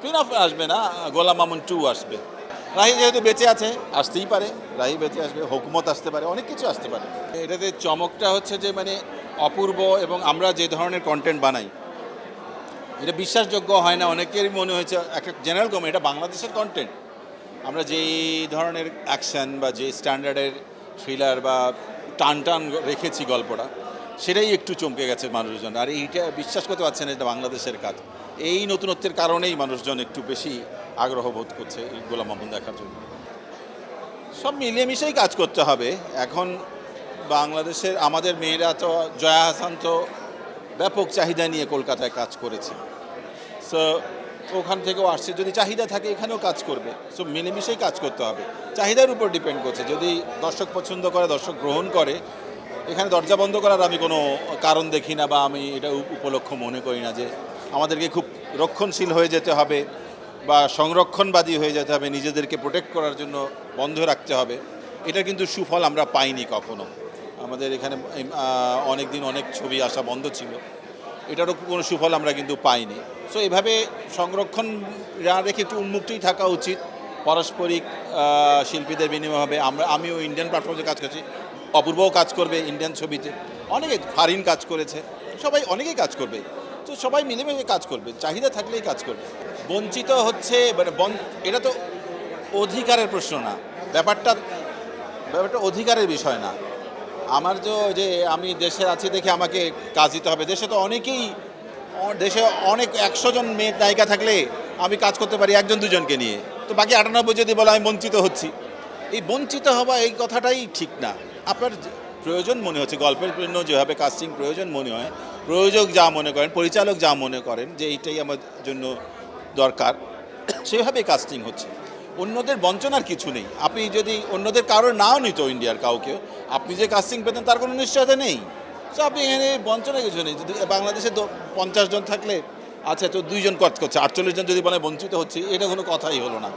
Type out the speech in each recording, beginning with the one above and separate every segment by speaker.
Speaker 1: Spin off আসবে না, গোলাম মামুন 2 আসবে। রাহি যেহেতু বেঁচে আছে, আসতেই পারে, রাহি বেঁচে আসবে, হুকুমত আসতে পারে, অনেক কিছু আসতে পারে। এটাতে চমকটা হচ্ছে যে মানে অপূর্ব, এবং আমরা যে ধরনের কন্টেন্ট বানাই এটা বিশ্বাসযোগ্য হয় না। অনেকেরই মনে হয়েছে একটা জেনারেল কম এটা বাংলাদেশের কন্টেন্ট। আমরা যেই ধরনের অ্যাকশন বা যে স্ট্যান্ডার্ডের থ্রিলার বা টান টান রেখেছি গল্পটা, সেটাই একটু চমকে গেছে মানুষজন। আর এইটা বিশ্বাস করতে পারছে না এটা বাংলাদেশের কাজ। এই নতুনত্বের কারণেই মানুষজন একটু বেশি আগ্রহ বোধ করছে এই গোলাম মামুন দেখার জন্য। সব মিলেমিশেই কাজ করতে হবে। এখন বাংলাদেশের আমাদের মেয়েরা তো, জয়া হাসান তো ব্যাপক চাহিদা নিয়ে কলকাতায় কাজ করেছে। সো ওখান থেকেও আসছে, যদি চাহিদা থাকে এখানেও কাজ করবে। সো মিলেমিশেই কাজ করতে হবে, চাহিদার উপর ডিপেন্ড করছে। যদি দর্শক পছন্দ করে, দর্শক গ্রহণ করে, এখানে দরজা বন্ধ করার আমি কোনো কারণ দেখি না, বা আমি এটা উপলক্ষ মনে করি না যে আমাদেরকে খুব রক্ষণশীল হয়ে যেতে হবে বা সংরক্ষণবাদী হয়ে যেতে হবে, নিজেদেরকে প্রোটেক্ট করার জন্য বন্ধ রাখতে হবে। এটা কিন্তু সুফল আমরা পাইনি কখনো। আমাদের এখানে অনেক দিন অনেক ছবি আসা বন্ধ ছিল, এটারও কোনো সুফল আমরা কিন্তু পাইনি। সো এভাবে সংরক্ষণ রেখে একটু উন্মুক্তই থাকা উচিত। পারস্পরিক শিল্পীদের বিনিময় হবে। আমিও ইন্ডিয়ান প্ল্যাটফর্মে কাজ করছি, অপূর্বও কাজ করবে ইন্ডিয়ান ছবিতে, অনেকে ফারিন কাজ করেছে, সবাই অনেকেই কাজ করবে। তো সবাই মিলেমিশে কাজ করবে, চাহিদা থাকলেই কাজ করবে। বঞ্চিত হচ্ছে মানে এটা তো অধিকারের প্রশ্ন না, ব্যাপারটা অধিকারের বিষয় না। আমার যে আমি দেশে আছি দেখে আমাকে কাজ দিতে হবে। দেশে তো দেশে অনেক 100 জন মেয়ে নায়িকা থাকলে আমি কাজ করতে পারি 1-2 জনকে নিয়ে। তো বাকি 98 যদি বলে আমি বঞ্চিত হচ্ছি, এই বঞ্চিত হওয়া এই কথাটাই ঠিক না। আপনার প্রয়োজন মনে হচ্ছে গল্পের জন্য, যেভাবে কাস্টিং প্রয়োজন মনে হয়, প্রযোজক যা মনে করেন, পরিচালক যা মনে করেন যে এইটাই আমার জন্য দরকার, সেভাবে কাস্টিং হচ্ছে। অন্যদের বঞ্চনার কিছু নেই। আপনি যদি অন্যদের কারোর নাও নিত, ইন্ডিয়ার কাউকে, আপনি যে কাস্টিং পেতেন তার কোনো নিশ্চয়তা নেই। তো আপনি এখানে বঞ্চনার কিছু নেই। যদি বাংলাদেশে 50 জন থাকলে আচ্ছা তো 2 জন কাজ করছে, 48 জন যদি বলে বঞ্চিত হচ্ছে, এটা কোনো কথাই হলো না।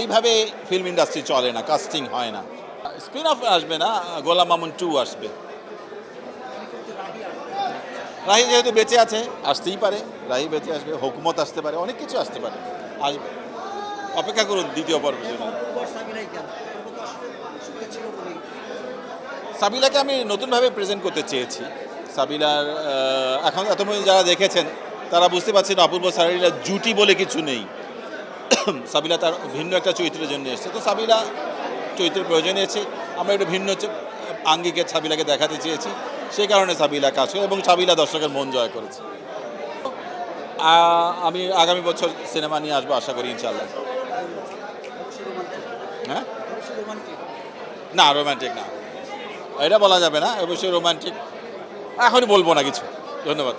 Speaker 1: এইভাবে ফিল্ম ইন্ডাস্ট্রি চলে না, কাস্টিং হয় না। স্পিন অফ আসবে না, গোলাম মামুন 2 আসবে। রাহি যেহেতু বেঁচে আছে, আসতেই পারে, রাহি বেঁচে আসবে, হুকুমত আসতে পারে, অনেক কিছু আসতে পারে, আসবে। অপেক্ষা করুন দ্বিতীয় পর্বের জন্য। সাবিলাকে আমি নতুনভাবে প্রেজেন্ট করতে চেয়েছি। সাবিলার এখন এতদিন যারা দেখেছেন তারা বুঝতে পারছেন অপূর্ব সারিলা জুটি বলে কিছু নেই। সাবিলা তার ভিন্ন একটা চরিত্রের জন্য এসেছে। তো সাবিলা চরিত্রের প্রয়োজনে এসেছে, আমরা একটু ভিন্ন আঙ্গিকে সাবিলাকে দেখাতে চেয়েছি, সেই কারণে সাবিলা কাজ করে, এবং সাবিলা দর্শকের মন জয় করেছে। আমি আগামী বছর সিনেমা নিয়ে আসবো, আশা করি ইনশাল্লাহ। হ্যাঁ, না রোম্যান্টিক না, এটা বলা যাবে না, অবশ্যই রোম্যান্টিক এখনই বলবো না কিছু। ধন্যবাদ।